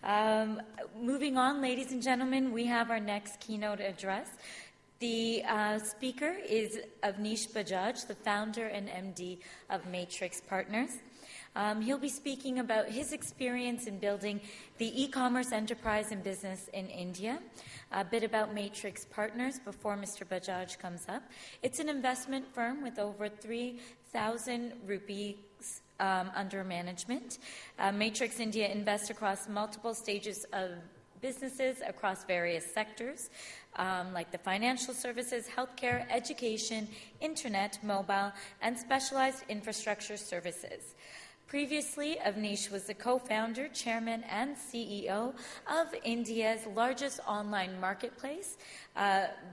Um, Moving on, ladies and gentlemen, we have our next keynote address. The speaker is Avnish Bajaj, the founder and MD of Matrix Partners. He'll be speaking about his experience in building the e-commerce enterprise and business in India, a bit about Matrix Partners before Mr. Bajaj comes up. It's an investment firm with over 3,000 rupees under management. Matrix India invests across multiple stages of businesses across various sectors, like the financial services, healthcare, education, internet, mobile, and specialized infrastructure services. Previously, Avnish was the co-founder, chairman, and CEO of India's largest online marketplace,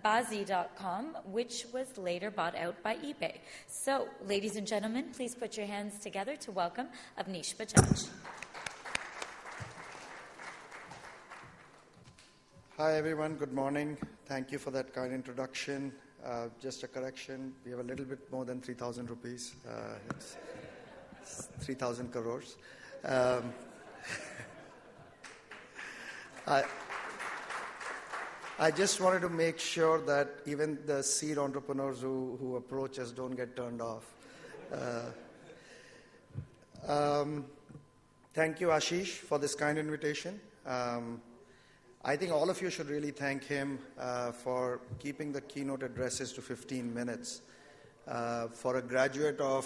Bazi.com, which was later bought out by eBay. So, ladies and gentlemen, please put your hands together to welcome Avnish Bajaj. Hi, everyone. Good morning. Thank you for that kind introduction. Just a correction. We have a little bit more than 3,000 rupees. It's 3,000 crores. I just wanted to make sure that even the seed entrepreneurs who approach us don't get turned off. Thank you, Ashish, for this kind invitation. I think all of you should really thank him for keeping the keynote addresses to 15 minutes. For a graduate of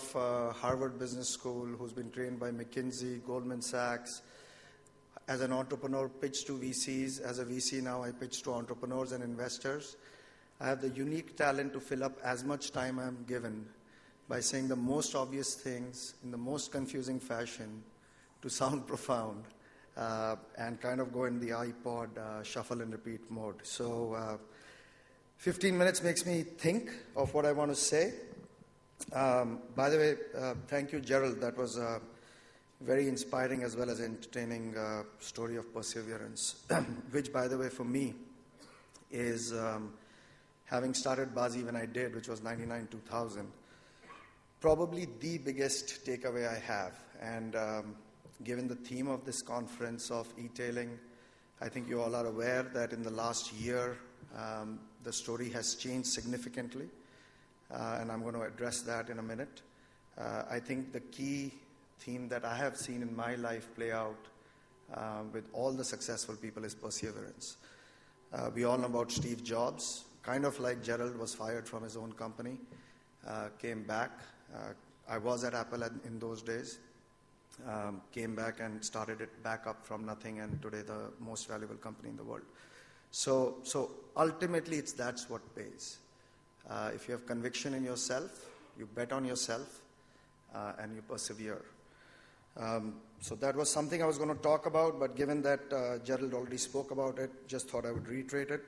Harvard Business School who's been trained by McKinsey, Goldman Sachs, as an entrepreneur, pitched to VCs. As a VC now, I pitch to entrepreneurs and investors. I have the unique talent to fill up as much time I'm given by saying the most obvious things in the most confusing fashion to sound profound and kind of go in the iPod shuffle and repeat mode. So 15 minutes makes me think of what I want to say. By the way, thank you, Gerald. That was a very inspiring as well as entertaining story of perseverance, which, by the way, for me is having started Bazi when I did, which was 99-2000, probably the biggest takeaway I have. And given the theme of this conference of e-tailing, I think you all are aware that in the last year, the story has changed significantly. And I'm going to address that in a minute. I think the key theme that I have seen in my life play out with all the successful people is perseverance. We all know about Steve Jobs, kind of like Gerald was fired from his own company, came back. I was at Apple in those days, came back and started it back up from nothing, and today the most valuable company in the world. So ultimately, that's what pays. If you have conviction in yourself, you bet on yourself, and you persevere. So that was something I was going to talk about, but given that Gerald already spoke about it, just thought I would reiterate it.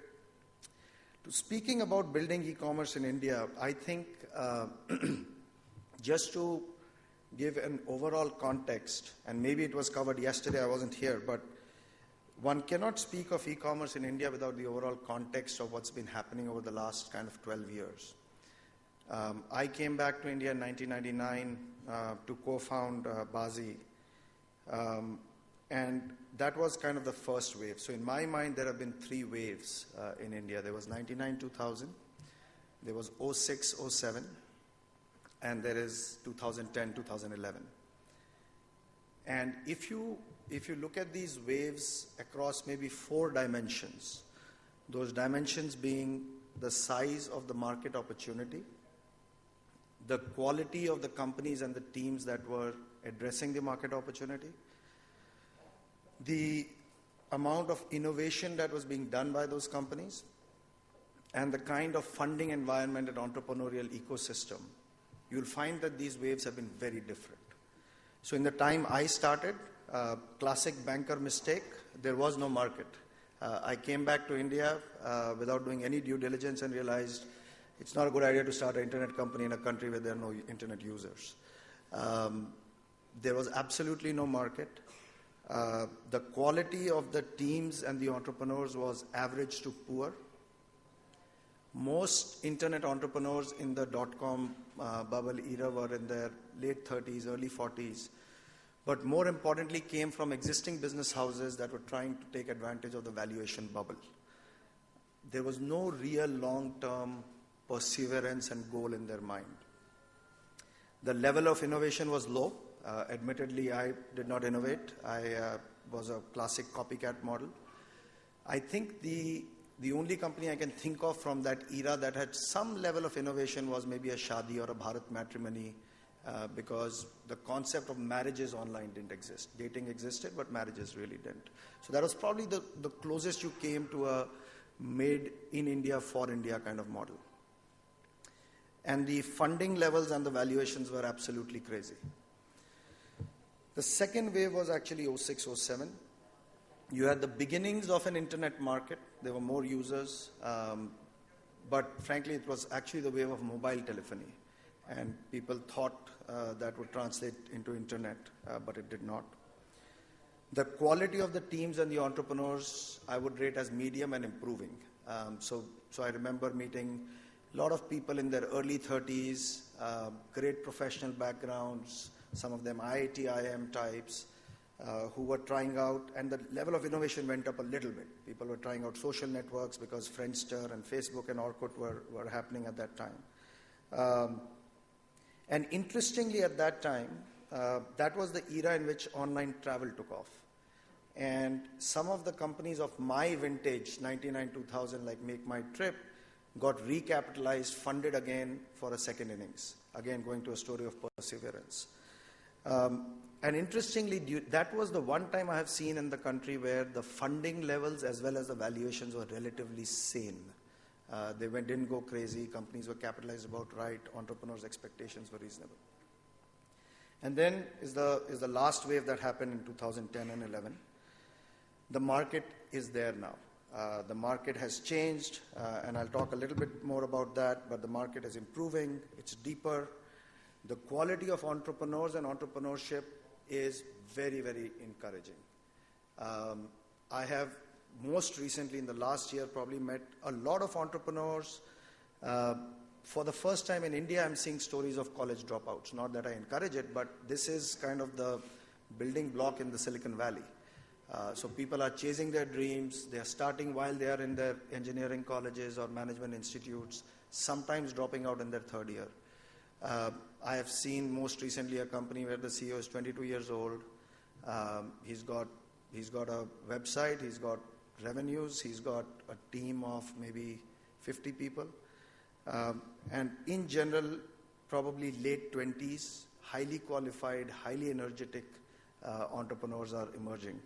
Speaking about building e-commerce in India, I think just to give an overall context, and maybe it was covered yesterday, I wasn't here, but one cannot speak of e-commerce in India without the overall context of what's been happening over the last kind of 12 years. I came back to India in 1999 to co-found Bazi, and that was kind of the first wave. So in my mind, there have been three waves in India. There was 99-2000, there was 06-07, and there is 2010-2011. And if you look at these waves across maybe four dimensions, those dimensions being the size of the market opportunity, the quality of the companies and the teams that were addressing the market opportunity, the amount of innovation that was being done by those companies, and the kind of funding environment and entrepreneurial ecosystem, you'll find that these waves have been very different. So in the time I started, classic banker mistake, there was no market. I came back to India without doing any due diligence and realized it's not a good idea to start an internet company in a country where there are no internet users. There was absolutely no market. The quality of the teams and the entrepreneurs was average to poor. Most internet entrepreneurs in the dot-com bubble era were in their late 30s, early 40s, but more importantly came from existing business houses that were trying to take advantage of the valuation bubble. There was no real long-term perseverance and goal in their mind. The level of innovation was low. Admittedly, I did not innovate. I was a classic copycat model. I think the only company I can think of from that era that had some level of innovation was maybe a Shadi or a Bharat Matrimony, because the concept of marriages online didn't exist. Dating existed, but marriages really didn't. So that was probably the closest you came to a made in India, for India kind of model. And the funding levels and the valuations were absolutely crazy. The second wave was actually 06, 07. You had the beginnings of an internet market. There were more users, but frankly, it was actually the wave of mobile telephony. And people thought that would translate into internet, but it did not. The quality of the teams and the entrepreneurs, I would rate as medium and improving. So I remember meeting a lot of people in their early 30s, great professional backgrounds, some of them IIT, IIM types, who were trying out, and the level of innovation went up a little bit. People were trying out social networks because Friendster and Facebook and Orkut were happening at that time. And interestingly at that time, that was the era in which online travel took off. And some of the companies of my vintage, 99, 2000, like Make My Trip, got recapitalized, funded again for a second innings. Again, going to a story of perseverance. And interestingly, that was the one time I have seen in the country where the funding levels as well as the valuations were relatively sane. They didn't go crazy. Companies were capitalized about right. Entrepreneurs' expectations were reasonable. And then is the last wave that happened in 2010 and 11. The market is there now. The market has changed, and I'll talk a little bit more about that, but the market is improving. It's deeper. The quality of entrepreneurs and entrepreneurship is very, very encouraging. I have most recently in the last year probably met a lot of entrepreneurs. For the first time in India, I'm seeing stories of college dropouts. Not that I encourage it, but this is kind of the building block in the Silicon Valley. So people are chasing their dreams. They are starting while they are in their engineering colleges or management institutes, sometimes dropping out in their third year. I have seen most recently a company where the CEO is 22 years old. He's got a website. He's got revenues. He's got a team of maybe 50 people. And in general, probably late 20s, highly qualified, highly energetic entrepreneurs are emerging,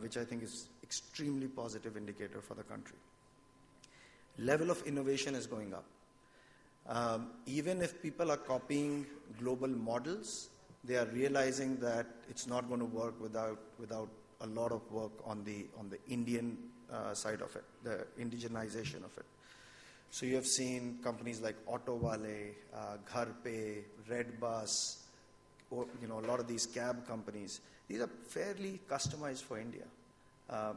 which I think is extremely positive indicator for the country. Level of innovation is going up. Even if people are copying global models, they are realizing that it's not going to work without a lot of work on the Indian side of it, the indigenization of it. So you have seen companies like AutoWale, GharPay, Redbus, or, a lot of these cab companies. These are fairly customized for India,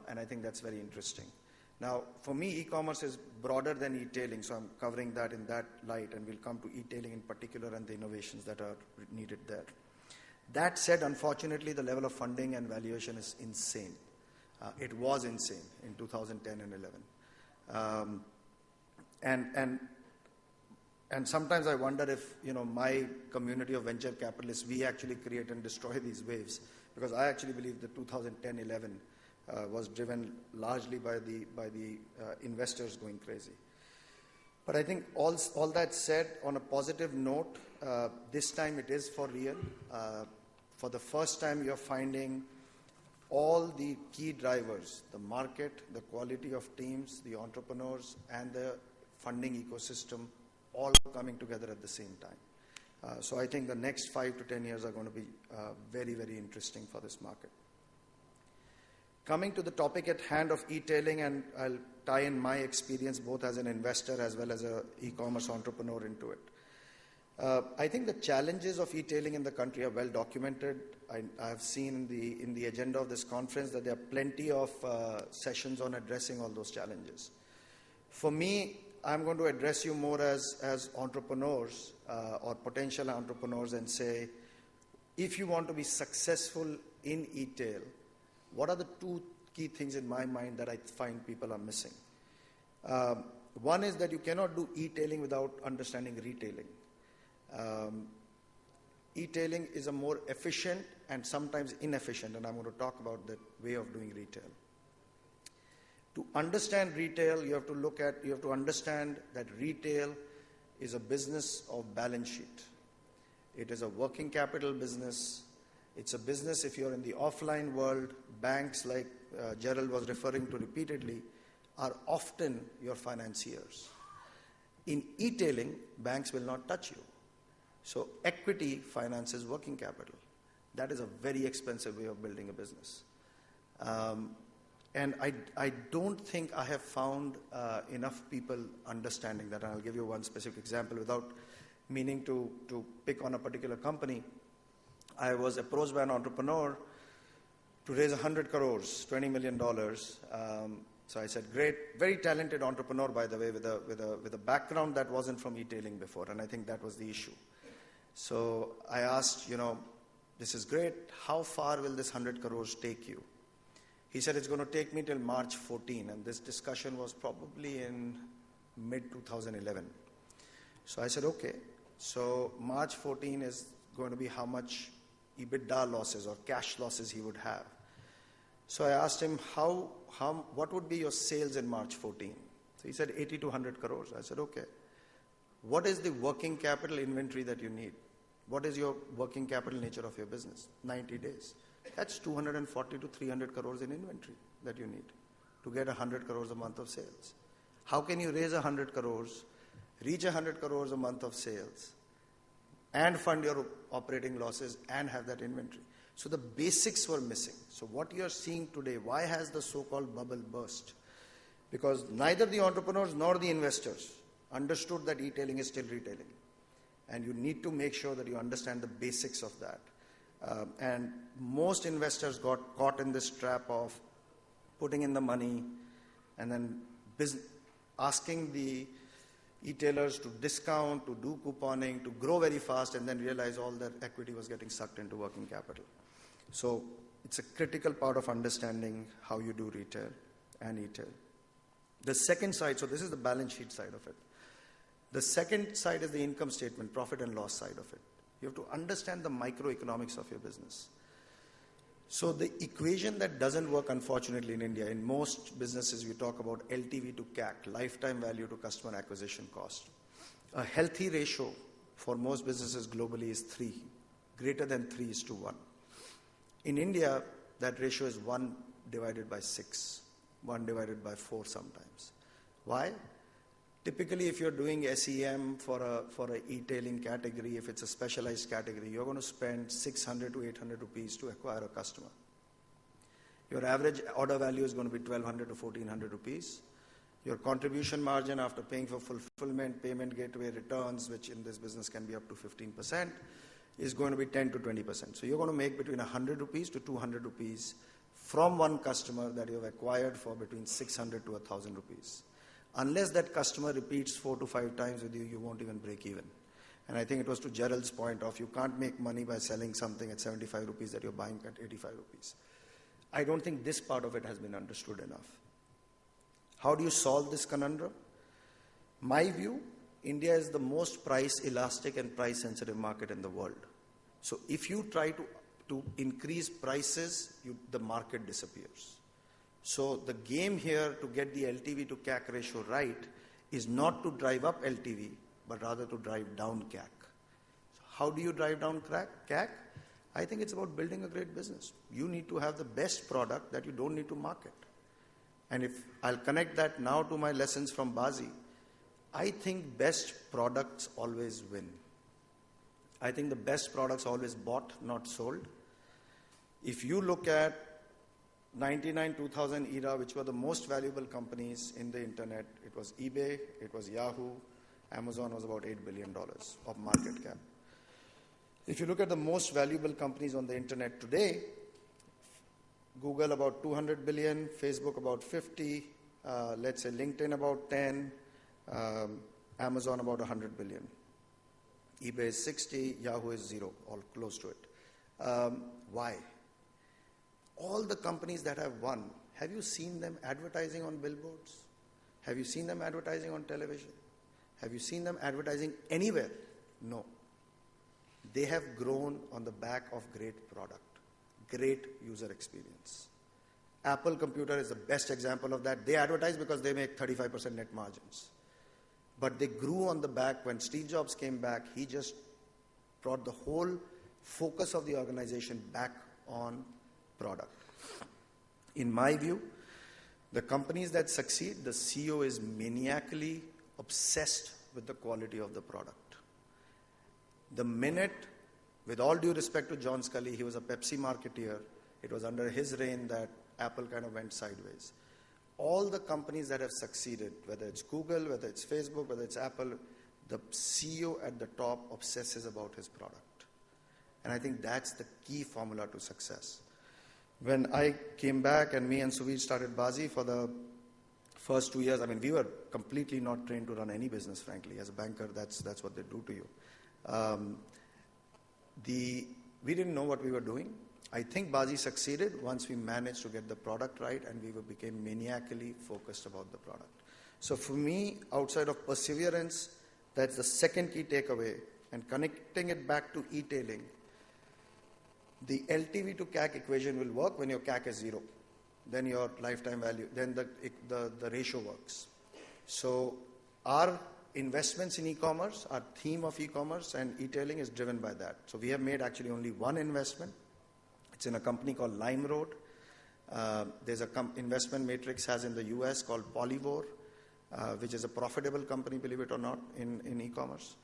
and I think that's very interesting. Now, for me, e-commerce is broader than e-tailing, so I'm covering that in that light, and we'll come to e-tailing in particular and the innovations that are needed there. That said, unfortunately, the level of funding and valuation is insane. It was insane in 2010 and 11. And sometimes I wonder if, my community of venture capitalists, we actually create and destroy these waves, because I actually believe that 2010-11 was driven largely by the investors going crazy. But I think all that said, on a positive note, this time it is for real. For the first time, you're finding all the key drivers, the market, the quality of teams, the entrepreneurs, and the funding ecosystem all coming together at the same time. So I think the next 5 to 10 years are going to be very, very interesting for this market. Coming to the topic at hand of e-tailing, and I'll tie in my experience both as an investor as well as an e-commerce entrepreneur into it. I think the challenges of e-tailing in the country are well documented. I have seen in the agenda of this conference that there are plenty of sessions on addressing all those challenges. For me, I'm going to address you more as entrepreneurs or potential entrepreneurs and say, if you want to be successful in e-tail, what are the two key things in my mind that I find people are missing? One is that you cannot do e-tailing without understanding retailing. E-tailing is a more efficient and sometimes inefficient, and I'm going to talk about that way of doing retail. To understand retail, you have to understand that retail is a business of balance sheet. It is a working capital business. It's a business, if you're in the offline world, banks like Gerald was referring to repeatedly, are often your financiers. In e-tailing, banks will not touch you. So equity finances working capital. That is a very expensive way of building a business. And I don't think I have found enough people understanding that. And I'll give you one specific example without meaning to pick on a particular company. I was approached by an entrepreneur to raise 100 crores, $20 million. So I said, great, very talented entrepreneur, by the way, with a background that wasn't from e-tailing before. And I think that was the issue. So I asked, this is great. How far will this 100 crores take you? He said, it's going to take me till March 14. And this discussion was probably in mid-2011. So I said, okay. So March 14 is going to be how much EBITDA losses or cash losses he would have. So I asked him, what would be your sales in March 14? So he said 80 to 100 crores. I said, okay. What is the working capital inventory that you need? What is your working capital nature of your business? 90 days. That's 240 to 300 crores in inventory that you need to get 100 crores a month of sales. How can you raise 100 crores, reach 100 crores a month of sales, and fund your operating losses and have that inventory? So the basics were missing. So what you are seeing today, why has the so-called bubble burst? Because neither the entrepreneurs nor the investors understood that e-tailing is still retailing. And you need to make sure that you understand the basics of that. And most investors got caught in this trap of putting in the money and then asking the e-tailers to discount, to do couponing, to grow very fast, and then realize all their equity was getting sucked into working capital. So it's a critical part of understanding how you do retail and e-tail. The second side, so this is the balance sheet side of it. The second side is the income statement, profit and loss side of it. You have to understand the microeconomics of your business. So the equation that doesn't work, unfortunately, in India, in most businesses we talk about LTV to CAC, lifetime value to customer acquisition cost. A healthy ratio for most businesses globally is 3, greater than 3:1. In India, that ratio is 1 divided by 6, 1 divided by 4 sometimes. Why? Typically, if you're doing SEM for a e-tailing category, if it's a specialized category, you're going to spend 600 to 800 rupees to acquire a customer. Your average order value is going to be 1200 to 1400 rupees. Your contribution margin after paying for fulfillment, payment gateway, returns, which in this business can be up to 15%, is going to be 10 to 20%. So you're going to make between 100 rupees to 200 rupees from one customer that you have acquired for between 600 to 1000 rupees. Unless that customer repeats 4 to 5 times with you, you won't even break even. And I think it was to Gerald's point of you can't make money by selling something at 75 rupees that you're buying at 85 rupees. I don't think this part of it has been understood enough. How do you solve this conundrum? My view, India is the most price elastic and price sensitive market in the world. So if you try to increase prices, the market disappears. So the game here to get the LTV to CAC ratio right is not to drive up LTV, but rather to drive down CAC. So how do you drive down CAC? I think it's about building a great business. You need to have the best product that you don't need to market. And if I'll connect that now to my lessons from Bazi, I think best products always win. I think the best products are always bought, not sold. If you look at 99-2000 era, which were the most valuable companies in the internet, it was eBay, it was Yahoo, Amazon was about $8 billion of market cap. If you look at the most valuable companies on the internet today, Google about 200 billion, Facebook about 50, let's say LinkedIn about 10, Amazon about 100 billion. eBay is 60, Yahoo is 0, all close to it. Why? All the companies that have won, have you seen them advertising on billboards? Have you seen them advertising on television? Have you seen them advertising anywhere? No. They have grown on the back of great product, great user experience. Apple Computer is the best example of that. They advertise because they make 35% net margins. But they grew on the back. When Steve Jobs came back, he just brought the whole focus of the organization back on product. In my view, the companies that succeed, the CEO is maniacally obsessed with the quality of the product. The minute, with all due respect to John Scully, he was a Pepsi marketeer, it was under his reign that Apple kind of went sideways. All the companies that have succeeded, whether it's Google, whether it's Facebook, whether it's Apple, the CEO at the top obsesses about his product. And I think that's the key formula to success. When I came back and me and Suvir started Bazi for the first 2 years, I mean, we were completely not trained to run any business, frankly. As a banker, that's what they do to you. We didn't know what we were doing. I think Bazi succeeded once we managed to get the product right and we became maniacally focused about the product. So for me, outside of perseverance, that's the second key takeaway. And connecting it back to e-tailing, the LTV to CAC equation will work when your CAC is 0. Then your lifetime value, then the ratio works. So our investments in e-commerce, our theme of e-commerce and e-tailing is driven by that. So we have made actually only one investment. It's in a company called LimeRoad. There's an investment Matrix has in the US called Polyvore, which is a profitable company, believe it or not, in e-commerce.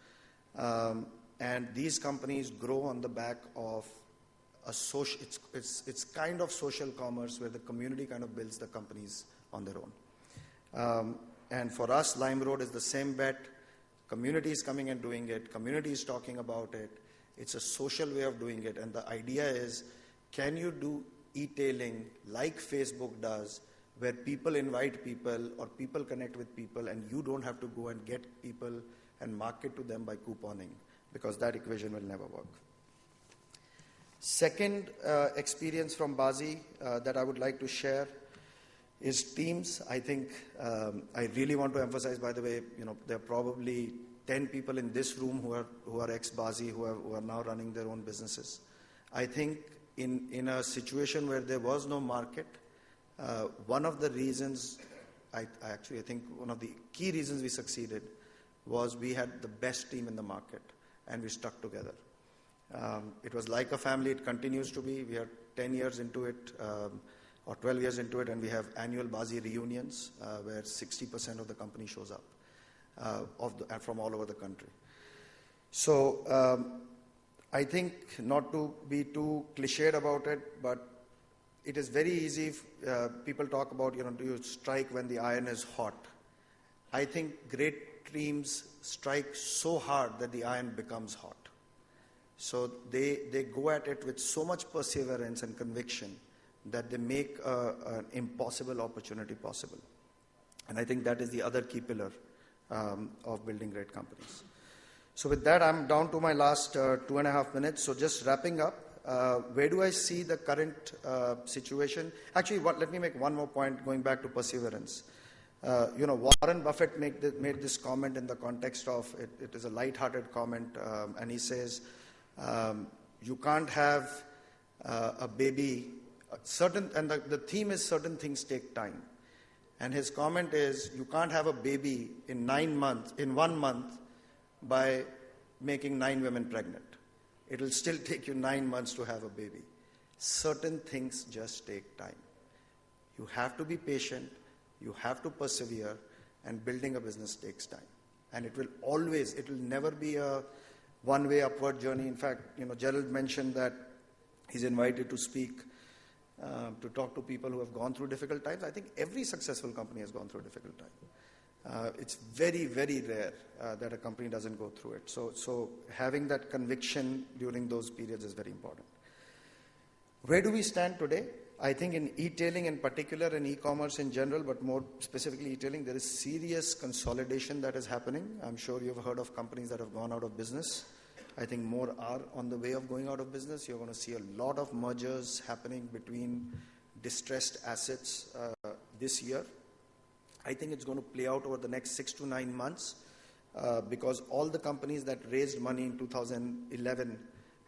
And these companies grow on the back of a social, it's kind of social commerce where the community kind of builds the companies on their own. And for us, LimeRoad is the same bet. Community is coming and doing it. Community is talking about it. It's a social way of doing it. And the idea is, can you do e-tailing like Facebook does, where people invite people or people connect with people and you don't have to go and get people and market to them by couponing, because that equation will never work. Second experience from Bazi that I would like to share is teams. I think I really want to emphasize, by the way, there are probably 10 people in this room who are ex-Bazi, who are now running their own businesses. I think in a situation where there was no market, one of the reasons, I think one of the key reasons we succeeded was we had the best team in the market and we stuck together. It was like a family. It continues to be. We are 10 years into it, or 12 years into it, and we have annual Bazi reunions where 60% of the company shows up from all over the country. So I think, not to be too cliched about it, but it is very easy. People talk about, do you strike when the iron is hot? I think great teams strike so hard that the iron becomes hot. So they go at it with so much perseverance and conviction that they make an impossible opportunity possible. And I think that is the other key pillar of building great companies. So with that, I'm down to my last 2.5 minutes. So just wrapping up, where do I see the current situation? Actually, let me make one more point going back to perseverance. Warren Buffett made this comment in the context of, it is a light-hearted comment, and he says, you can't have a baby, and the theme is certain things take time. And his comment is, you can't have a baby in 1 month by making 9 women pregnant. It will still take you 9 months to have a baby. Certain things just take time. You have to be patient, you have to persevere, and building a business takes time. And it will never be a one-way upward journey. In fact, Gerald mentioned that he's invited to speak, to talk to people who have gone through difficult times. I think every successful company has gone through a difficult time. It's very, very rare that a company doesn't go through it. So having that conviction during those periods is very important. Where do we stand today? I think in e-tailing in particular, and e-commerce in general, but more specifically e-tailing, there is serious consolidation that is happening. I'm sure you've heard of companies that have gone out of business. I think more are on the way of going out of business. You're going to see a lot of mergers happening between distressed assets this year. I think it's going to play out over the next 6 to 9 months because all the companies that raised money in 2011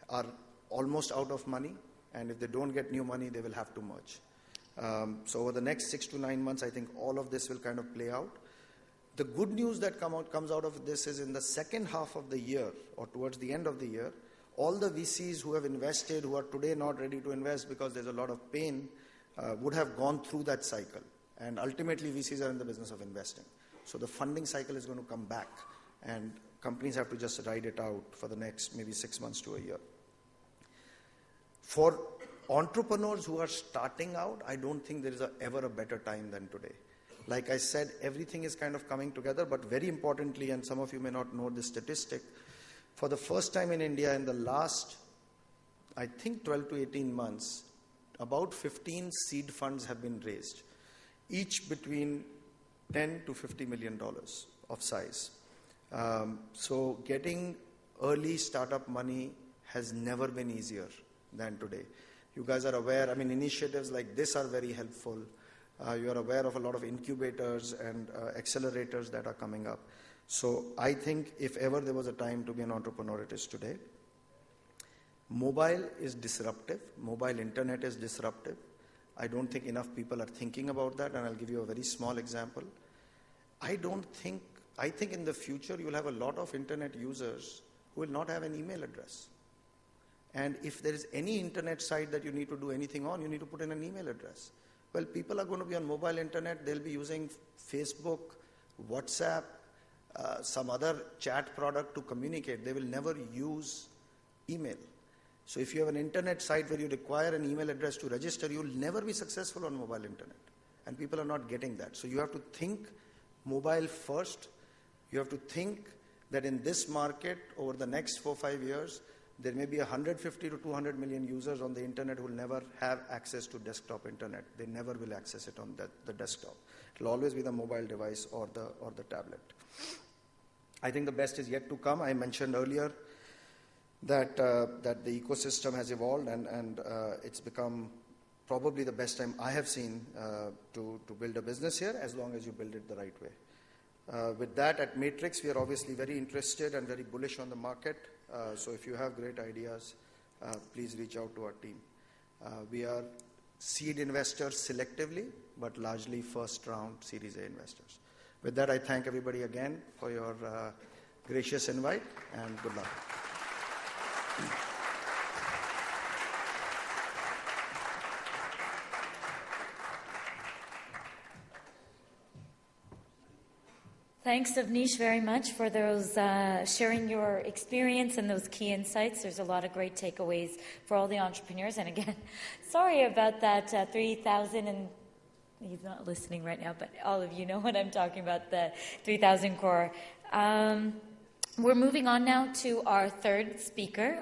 are almost out of money, and if they don't get new money, they will have to merge. So over the next 6 to 9 months, I think all of this will kind of play out. The good news that comes out of this is in the second half of the year or towards the end of the year, all the VCs who have invested, who are today not ready to invest because there's a lot of pain, would have gone through that cycle. And ultimately, VCs are in the business of investing. So the funding cycle is going to come back, and companies have to just ride it out for the next maybe 6 months to a year. For entrepreneurs who are starting out, I don't think there is ever a better time than today. Like I said, everything is kind of coming together, but very importantly, and some of you may not know this statistic, for the first time in India in the last, I think 12 to 18 months, about 15 seed funds have been raised, each between $10 to $50 million of size. So getting early startup money has never been easier than today. You guys are aware, initiatives like this are very helpful. You are aware of a lot of incubators and accelerators that are coming up. So I think if ever there was a time to be an entrepreneur, it is today. Mobile is disruptive. Mobile internet is disruptive. I don't think enough people are thinking about that, and I'll give you a very small example. I think in the future you'll have a lot of internet users who will not have an email address. And if there is any internet site that you need to do anything on, you need to put in an email address. Well, people are going to be on mobile internet. They'll be using Facebook, WhatsApp, some other chat product to communicate. They will never use email. So if you have an internet site where you require an email address to register, you'll never be successful on mobile internet. And people are not getting that. So you have to think mobile first. You have to think that in this market, over the next 4 or 5 years, there may be 150 to 200 million users on the internet who will never have access to desktop internet. They never will access it on the desktop. It will always be the mobile device or the tablet. I think the best is yet to come. I mentioned earlier that the ecosystem has evolved and it's become probably the best time I have seen to build a business here, as long as you build it the right way. With that, at Matrix, we are obviously very interested and very bullish on the market. So if you have great ideas, please reach out to our team. We are seed investors selectively, but largely first round Series A investors. With that, I thank everybody again for your gracious invite, and good luck. Thanks, Avnish, very much for those sharing your experience and those key insights. There's a lot of great takeaways for all the entrepreneurs. And again, sorry about that 3,000, and he's not listening right now, but all of you know what I'm talking about, the 3,000 crore. We're moving on now to our third speaker,